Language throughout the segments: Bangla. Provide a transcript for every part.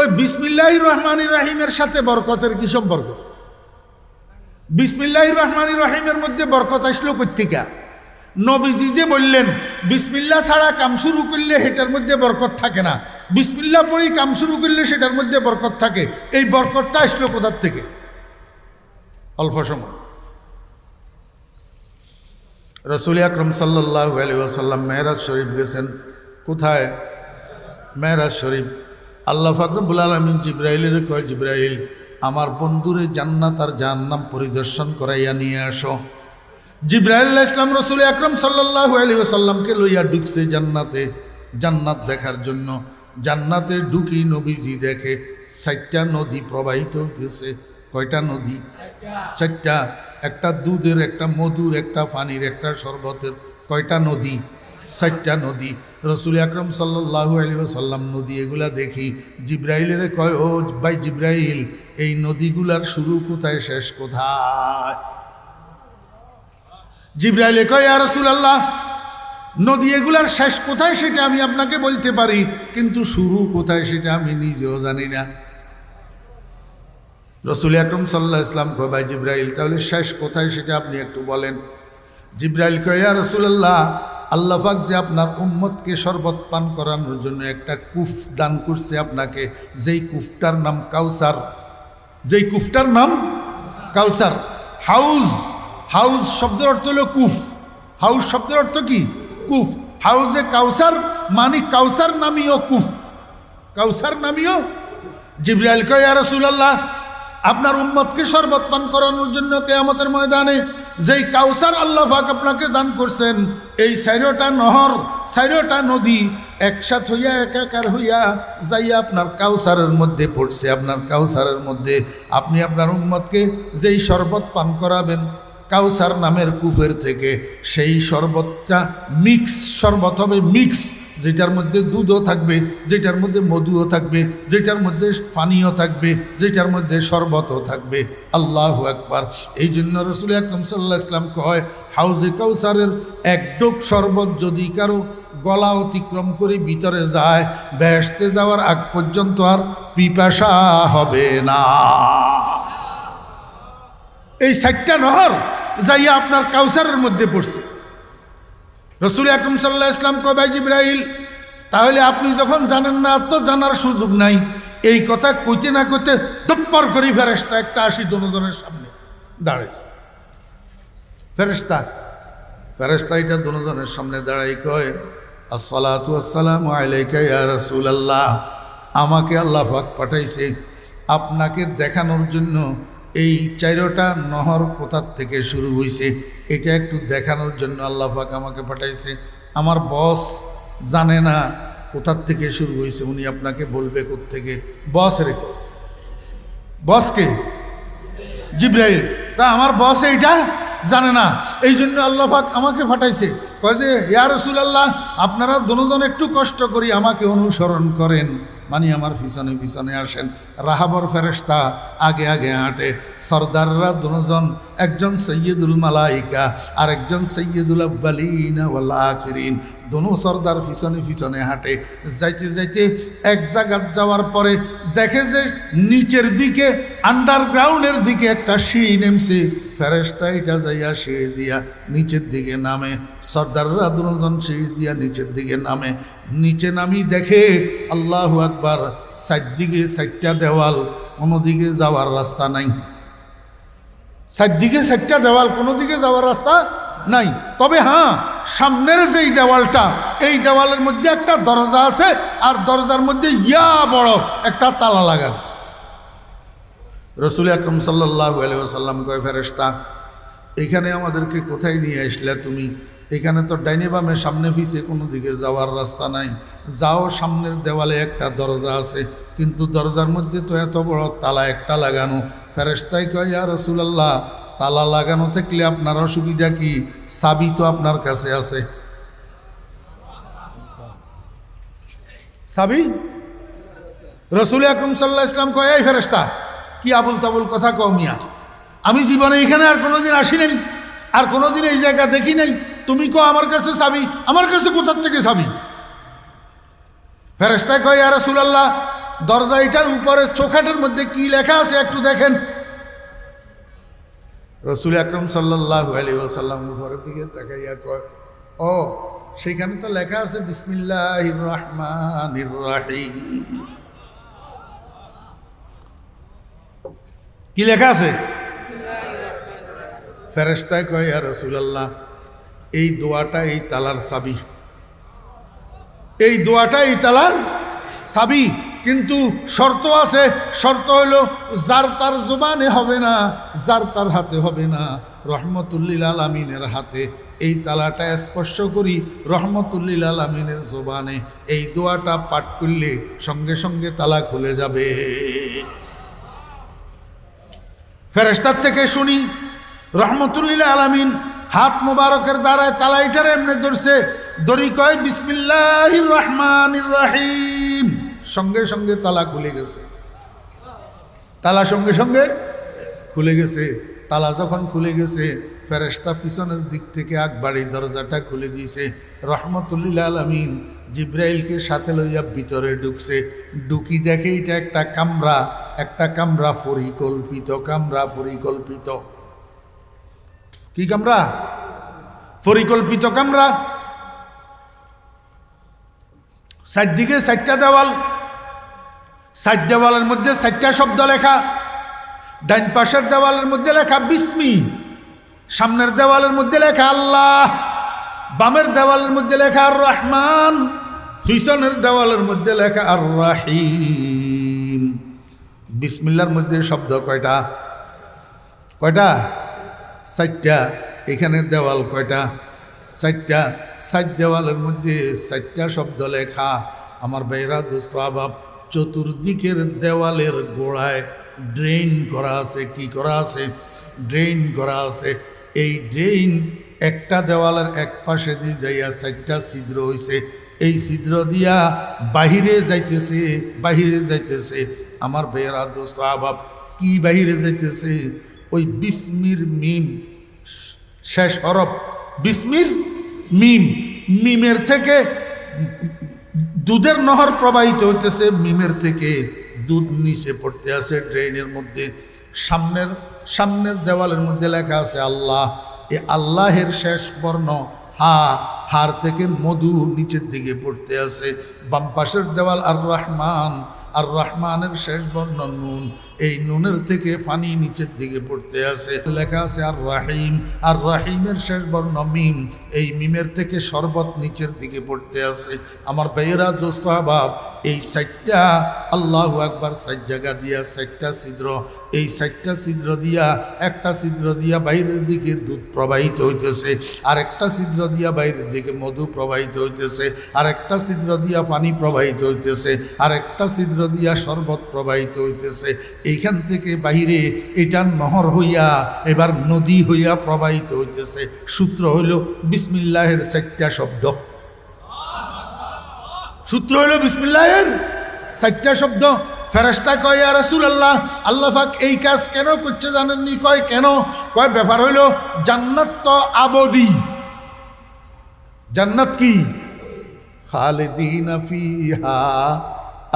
কয় বিসমিল্লাহির রহমানির রহিমের সাথে বরকতের কি সম্পর্ক? বিসমিল্লাহির রহমানির রহিমের মধ্যে বরকত আসলো কোত্থেকে? নবীজি যে বললেন বিসমিল্লাহ ছাড়া কাম শুরু করলে সেটার মধ্যে বরকত থাকে না, বিসমিল্লাহ পড়েই কাম শুরু করলে সেটার মধ্যে বরকত থাকে। এই বরকতটা আসলো কোথার থেকে? অল্প সময় রাসূল আকরাম সাল্লাল্লাহু আলাইহি ওয়াসাল্লাম মেরাজ শরীফ গেছেন। কোথায়? মেরাজ শরীফ। আল্লাহ পাক রব্বুল আলামিন জিবরাইলের কয়, জিবরাইল আমার বন্ধুরে জান্নাত আর জাহান্নাম পরিদর্শন করাইয়া নিয়ে আসো। জিবরাইল আলাইহিস সালাম রাসূল আকরাম সাল্লাল্লাহু আলাইহি ওয়াসাল্লামকে লইয়া ঢুকছে জান্নাতে, জান্নাত দেখার জন্য। জান্নাতে ঢুকি নবীজি দেখে 4টা নদী প্রবাহিত হতেছে। কয়টা নদী? 4টা। একটা দুধের, একটা মধুর, একটা পানির, একটা শরবতের। কয়টা নদী? 4টা নদী। রাসূল আকরাম সাল্লাল্লাহু আলাইহি ওয়াসাল্লাম নদী এগুলা দেখি জিবরাইলের কয়, ও ভাই জিবরাইল, এই নদীগুলার শুরু কোথায়, শেষ কোথায়? জিবরাইল কয়, ইয়া রাসূলুল্লাহ, নদী এগুলার শেষ কোথায় সেটা আমি আপনাকে বলতে পারি, কিন্তু শুরু কোথায় সেটা আমি নিজেও জানি না। রাসূল আকরাম সাল্লাল্লাহু আলাইহি ওয়াসাল্লাম কয়, ভাই জিবরাইল, তাহলে শেষ কোথায় সেটা আপনি একটু বলেন। জিবরাইল কয়, ইয়া রাসূলুল্লাহ, আল্লাহ পাক যে আপনার উম্মতকে শরবত পান করানোর জন্য একটা কূপ দান করছে আপনাকে, যেই কূপটার নাম কাউসার, যেই কূপটার নাম কাউসার। হাউজ, হাউজ শব্দের অর্থ হলো কূপ। হাউজ শব্দের অর্থ কি? কূপ। হাউজে কাউসার মানে কাউসার নামীয় কূপ, কাউসার নামীয়। জিবরাইল কয়, ইয়া রাসূলুল্লাহ, আপনার উম্মতকে শরবত পান করানোর জন্য কিয়ামতের ময়দানে যেই কাউসার আল্লাহ পাক আপনাকে দান করছেন, এই 4টা নহর, 4টা নদী একসাথ হইয়া একাকার হইয়া যাইয়া আপনার কাউসারের মধ্যে পড়ছে। আপনার কাউসারের মধ্যে আপনি আপনার উম্মতকে যেই শরবত পান করাবেন কাউসার নামের কূপের থেকে, সেই শরবতটা মিক্স শরবত হবে, মিক্স, যেটার মধ্যে দুধও থাকবে, যেটার মধ্যে মধুও থাকবে, যেটার মধ্যে পানিও থাকবে, যেটার মধ্যে শরবতও থাকবে। আল্লাহু আকবার। এই জন্য রাসূল আকরাম সাল্লাল্লাহু আলাইহি ওয়াসাল্লাম কয়, হাউজে কাউসারের এক ডোক শরবত যদি কারো গলা অতিক্রম করে ভিতরে যায়, বেহেশতে যাওয়ার আগ পর্যন্ত আর পিপাসা হবে না। এই 4টা নহর যাইয়া আপনার কাউসারের মধ্যে পড়ছে। রাসূল আকরাম সাল্লাল্লাহু আলাইহি ওয়াসাল্লাম কয়, ভাই জিবরাইল, তাহলে আপনি যখন জানেন না তো জানার সুযোগ নাই। এই কথা কইতে না কইতে দপ্পর করে ফেরেশতা একটা আসি দুজনের সামনে দাঁড়াইছে। ফেরেশতা এটা দুজনের সামনে দাঁড়াই কয়, আসসালাতু ওয়াসসালামু আলাইকা ইয়া রাসূলুল্লাহ, আমাকে আল্লাহ পাক পাঠাইছে আপনাকে দেখানোর জন্য এই 4টা নহর কোথার থেকে শুরু হয়েছে এটা একটু দেখানোর জন্য আল্লাহ পাক আমাকে পাঠাইছে। আমার বস জানে না কোথার থেকে শুরু হয়েছে, উনি আপনাকে বলবে কোত্থেকে। বস রেখো, বসকে? জিবরাইল। তা আমার বস এইটা জানে না, এই জন্য আল্লাহ পাক আমাকে পাঠাইছে। কয় যে, ইয়া রাসূলুল্লাহ, আপনারা দুজন একটু কষ্ট করি আমাকে অনুসরণ করেন, মানে আমার পিছনে পিছনে আসেন। রাহাবর ফেরেশতা আগে আগে হাঁটে, সর্দাররা দুজন, একজন সৈয়দুল মালাইকা আর একজন সৈয়দুল আউয়ালিন ওয়াল আখিরিন, দোনো সর্দার পিছনে পিছনে হাঁটে। যাইতে যাইতে এক জায়গা যাওয়ার পরে দেখে যে নিচের দিকে আন্ডারগ্রাউন্ডের দিকে একটা সিঁড়ি নেমছে। ফেরেশতা এটা যাইয়া সিঁড়ি দিয়া নিচের দিকে নামে। সর্দাররা দুজন সিঁড়ি দিয়া নিচের দিকে নামে। নিচে নামি দেখে, আল্লাহু আকবার, 4দিকে 4টা দেওয়াল, কোনো দিকে যাওয়ার রাস্তা নাই। 4দিকে 4টা দেওয়াল, কোনো দিকে যাওয়ার রাস্তা নাই। তবে হ্যাঁ, সামনের যেই দেওয়ালটা, এই দেওয়ালের মধ্যে একটা দরজা আছে, আর দরজার মধ্যে ইয়া বড় একটা তালা লাগানো। রাসূল আকরাম সাল্লাল্লাহু আলাইহি ওয়াসাল্লাম কয়, ফেরেশতা, এখানে আমাদেরকে কোথায় নিয়ে আসলে তুমি? এখানে তো ডাইনে বামে সামনে পিছে কোনো দিকে যাওয়ার রাস্তা নাই। যাও, সামনের দেওয়ালে একটা দরজা আছে, কিন্তু দরজার মধ্যে তো এত বড় তালা একটা লাগানো। ফেরেশতাই কয়, ইয়া রাসূলুল্লাহ, তালা লাগানো থাকলে আপনার অসুবিধা কি? চাবি তো আপনার কাছে আছে। চাবি? রাসূল আকরাম সাল্লাল্লাহু আলাইহি ওয়াসাল্লাম কয়, এই ফেরেশতা, কি আবুল তাবুল কথা কও মিয়া? আমি জীবনে এখানে আর কোনোদিন আসি নাই, আর কোনোদিন এই জায়গা দেখি নাই, তুমি কো আমার কাছে চাবি? আমার কাছে কোথার থেকে চাবি? ফেরেশতা কয়, ইয়া রাসূলুল্লাহ, দরজা এটার উপরে চোখাটের মধ্যে কি লেখা আছে একটু দেখেন। রসুল আকরম সাল্লাল্লাহু আলাইহি ওয়াসাল্লাম উপরের দিকে তাকাইয়া কয়, ও সেখানে তো লেখা আছে বিসমিল্লাহির রহমানির রহিম। কি লেখা আছে? ফেরেশতায় কয়, ইয়া রাসূলুল্লাহ, এই দোয়াটা এই তালার চাবি, এই দোয়াটা এই তালার চাবি, কিন্তু শর্ত আছে। শর্ত হলো যার তার জবানে হবে না, যার তার হাতে হবে না, রহমতুল্লিল আলামিনের হাতে এই তালাটা স্পর্শ করি, রহমতুল্লিল আলামিনের জবানে এই দোয়াটা পাঠ করলে সঙ্গে সঙ্গে তালা খুলে যাবে। ফেরেশতার থেকে শুনি রহমতুল্লিল আলামিন হাত মুবারকের দ্বারায় তালাইটারে এমনি ধরছে, দড়ি কয় বিসমিল্লাহির রহমানির রহিম, সঙ্গে সঙ্গে তালা খুলে গেছে। তালা সঙ্গে সঙ্গে খুলে গেছে। তালা যখন খুলে গেছে, ফেরেশতা পিছনের দিক থেকে আকবাড়ি দরজাটা খুলে দিয়েছে। রহমতুল্লিল আলামিন জিব্রাইলকে সাথে লইয়া ভিতরে ঢুকছে। ঢুকি দেখে এটা একটা কামরা, একটা কামরা পরিকল্পিত, কামরা পরিকল্পিত। কি কামরা? পরিকল্পিত কামরা। চারদিকে চারটা দেওয়াল, চার দেওয়ালের মধ্যে চারটা শব্দ লেখা। ডাইন পাশের দেওয়ালের মধ্যে লেখা বিসমি, সামনের দেওয়ালের মধ্যে লেখা আল্লাহ, বামের দেওয়ালের মধ্যে লেখা আর রহমান, পিছনের দেওয়ালের মধ্যে লেখা আর রাহিম। বিসমিল্লার মধ্যে শব্দ কয়টা? কয়টা? চারটা। এখানে দেওয়াল কয়টা? চারটা। চার দেওয়ালের মধ্যে চারটা শব্দ লেখা। আমার ভাইরা দোস্ত আবাব, চতুর্দিকের দেওয়ালের গোড়ায় ড্রেন করা আছে। কি করা আছে? ড্রেন করা আছে। এই ড্রেন একটা দেওয়ালের এক পাশে দিয়ে যাইয়া চারটা ছিদ্র হইছে। এই ছিদ্র দিয়া বাহিরে যাইতেছে, বাহিরে যাইতেছে। আমার ভাইরা দোস্ত আবাব, কি বাহিরে যাইতেছে? ওই বিসমির মিম শেষ হরফ, বিসমির মিম, মিমের থেকে দুধের নহর প্রবাহিত হইতেছে। মিমের থেকে দুধ নিচে পড়তে আছে ড্রেনের মধ্যে। সামনের দেওয়ালের মধ্যে লেখা আছে আল্লাহ। এ আল্লাহের শেষ বর্ণ হা, হার থেকে মধু নিচের দিকে পড়তে আছে। বাম পাশের দেওয়াল আর রহমান, আর রহমানের শেষ বর্ণ নুন, এই নুনের থেকে পানি নিচের দিকে পড়তে আছে। লেখা আছে আর রাহিম, আর রাহিমের শেষ বর্ণ মিম, এই মিমের থেকে শরবত নিচের দিকে পড়তে আছে। আমার ভাইয়েরা দোস্ত আহবাব, এই চারটা আল্লাহু আকবার, চার জায়গা দিয়া চারটা ছিদ্র। এই চারটা ছিদ্র দিয়া, একটা ছিদ্র দিয়া বাইরের দিকে দুধ প্রবাহিত হইতেছে, আর একটা ছিদ্র দিয়া বাইরের দিকে মধু প্রবাহিত হইতেছে, আর একটা ছিদ্র দিয়া পানি প্রবাহিত হইতেছে, আর একটা ছিদ্র দিয়া শরবত প্রবাহিত হইতেছে। এইখান থেকে বাহিরে এটা নহর হইয়া এবার নদী হইয়া প্রবাহিত হইতেছে। সূত্র হইল বিসমিল্লাহের চারটা শব্দ। সূত্র হইল বিসমিল্লাহের চারটা শব্দ। ফেরেশতা কয়, ইয়া রাসূলুল্লাহ, আল্লাহ পাক এই কাজ কেন করছে জানেননি? কয় কেন? কয় ব্যাপার হইল জান্নাত তো আবদি। জান্নাত কি? খালিদিনা ফিহা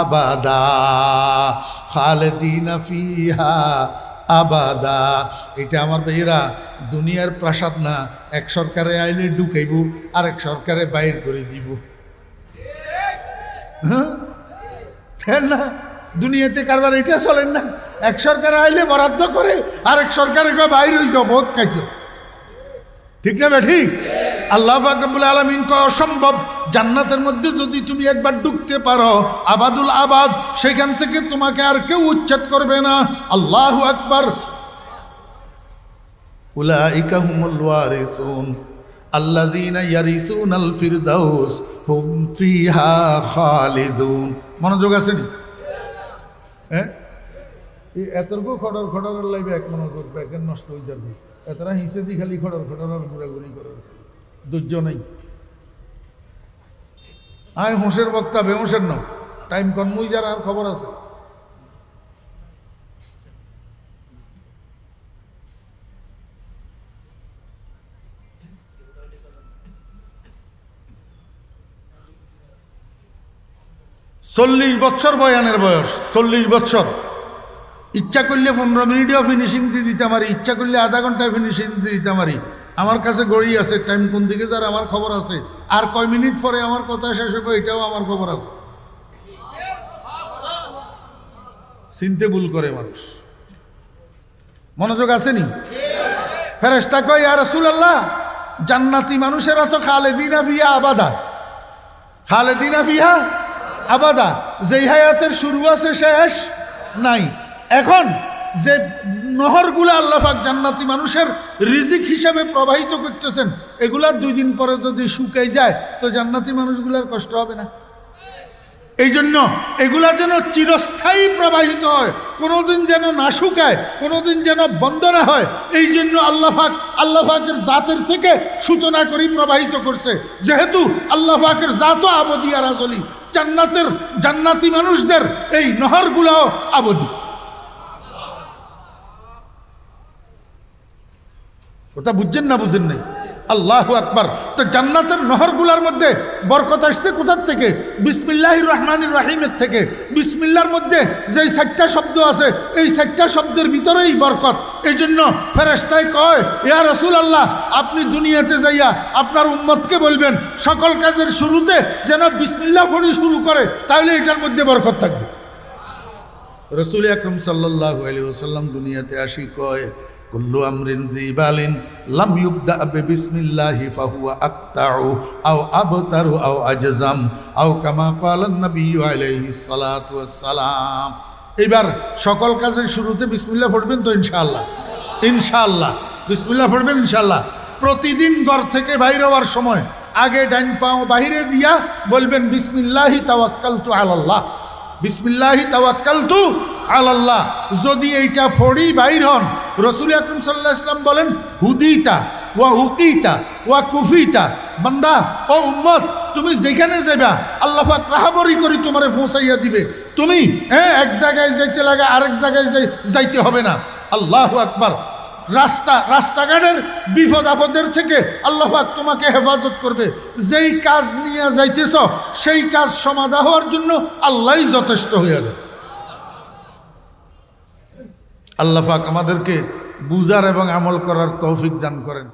আবাদা, খালিদিনা ফিহা আবাদা। এটা আমার ভাইয়েরা দুনিয়ার প্রাসাদ না। এক সরকারে আইলে ঢুকাইব, আর এক সরকারে বাইর করে দিব। হ্যাঁ না, দুনিয়াতে কারবার এটা চলেন না। এক সরকারে আইলে বরাদ্দ করে, আর এক সরকারে বাইর হয়ে যাও, বহুত খাইছ। ঠিক না ঠিক? আল্লাহ পাক রব্বুল আলামিন কয় অসম্ভব। জান্নাতের মধ্যে যদি তুমি একবার ঢুকতে পারো, আবাদুল আবাদ, সেখান থেকে তোমাকে আর কেউ উচ্ছেদ করবে না। আল্লাহু আকবার। উলাইকা হুমুল ওয়ারিসুন আল্লাযীনা ইয়ারিসুনাল ফিরদাউস হুম ফিহা খালিদুন। মনোযোগ আছে নি? হ্যাঁ, এই এতর্ক খড়র খড়রের লাইবে এক মনোযোগ ব্যাকের নষ্ট হয়ে যাবে। এতরা হিসে দি খালি খড়র খড়র ঘুরাঘুরি করার ধৈর্য নেই। আয় হোঁসের বক্তা, বেহোঁসের ন টাইম কনমুই যার আর খবর আছে। 40 বছর বয়ানের বয়স, 40 বছর। ইচ্ছা করলে 15 মিনিটেও ফিনিশিং দিয়ে দিতে পারি, ইচ্ছা করলে আধা ঘন্টায় ফিনিশিং দিয়ে দিতে পারি। আমার কাছে ঘড়ি আছে, টাইম কোন দিকে যার আমার খবর আছে, আর কয় মিনিট পরে আমার কথা শেষ হবে এটাও আমার খবর আছে। চিনতে ভুল করে মানুষ। মনোযোগ আসেনি? ফেরেশতা কয়, ইয়া রাসূলুল্লাহ, জান্নাতি মানুষেরা তো খালেদিনা ফিহা আবাদা, খালেদিনা ফিহা আবাদা, যেই হায়াতের শুরু আছে শেষ নাই। এখন যে নহরগুলো আল্লাহ পাক জান্নাতি মানুষের রিজিক হিসাবে প্রবাহিত করতেছেন, এগুলা 2 দিন পরে যদি শুকাই যায় তো জান্নাতি মানুষগুলার কষ্ট হবে না? এই জন্য এগুলা যেন চিরস্থায়ী প্রবাহিত হয়, কোনোদিন যেন না শুকায়, কোনোদিন যেন বন্ধ না হয়। এই জন্য আল্লাহ পাকের জাতের থেকে সূচনা করেই প্রবাহিত করছে, যেহেতু আল্লাহ পাকের জাতও আবদি আর আজলি, জান্নাতি মানুষদের এই নহরগুলাও আবদি। কথা বুঝছেন না বুঝেন নাই? আল্লাহু আকবার। তো জান্নাতের নহরগুলার মধ্যে বরকত আসছে কোথার থেকে? বিসমিল্লাহির রহমানির রহিমের থেকে। বিসমিল্লাহর মধ্যে যেই 4টা শব্দ আছে, এই 4টা শব্দের ভিতরেই বরকত। এই জন্য ফেরেশতায় কয়, ইয়া রাসূলুল্লাহ, আপনি দুনিয়াতে যাইয়া আপনার উম্মতকে বলবেন সকল কাজের শুরুতে যেন বিসমিল্লাহ পড়ে শুরু করে, তাহলে এটার মধ্যে বরকত থাকবে। রাসূল আকরাম সাল্লাল্লাহু আলাইহি ওয়াসাল্লাম দুনিয়াতে আসি কয়, কুল্লু আমরিন যিবালিন লাম ইউবদা বিসমিল্লাহি ফাহুয়া আকতাউ আও আবতারু আও আজজাম আও কামা ক্বালান নবিয়্যু আলাইহিস সালাতু ওয়াস সালাম। এবার সকল কাজের শুরুতে বিসমিল্লাহ পড়বেন তো ইনশাআল্লাহ? ইনশাআল্লাহ বিসমিল্লাহ পড়বেন ইনশাআল্লাহ। প্রতিদিন ঘর থেকে বাইর হওয়ার সময় আগে ডান পাও বাহিরে দিয়া বলবেন বিসমিল্লাহি তাওয়াক্কালতু আলাল্লাহ, বিসমিল্লাহি তাওয়াক্কালতু আলাল্লাহ। যদি এইটা পড়ি বাইর হন, রাসূল আকরাম সাল্লাল্লাহু আলাইহি ওয়াসাল্লাম বলেন, হুদিতা ওয়া হুকিতা ওয়া কুফিতা। বান্দা ও উম্মত, তুমি যেখানে যাবা আল্লাহ পাক রাহবরি করে তোমারে পৌঁছাইয়া দিবে। তুমি এক জায়গায় যাইতে লাগা আরেক জায়গায় যাইতে হবে না। আল্লাহু আকবার। রাস্তাঘাটের বিপদ আপদের থেকে আল্লাহ পাক তোমাকে হেফাজত করবে। যেই কাজ নিয়ে যাইতেছ সেই কাজ সমাধা হওয়ার জন্য আল্লাহই যথেষ্ট হয়ে যাবে। আল্লাহ পাক আমাদেরকে বুঝার এবং আমল করার তৌফিক দান করেন।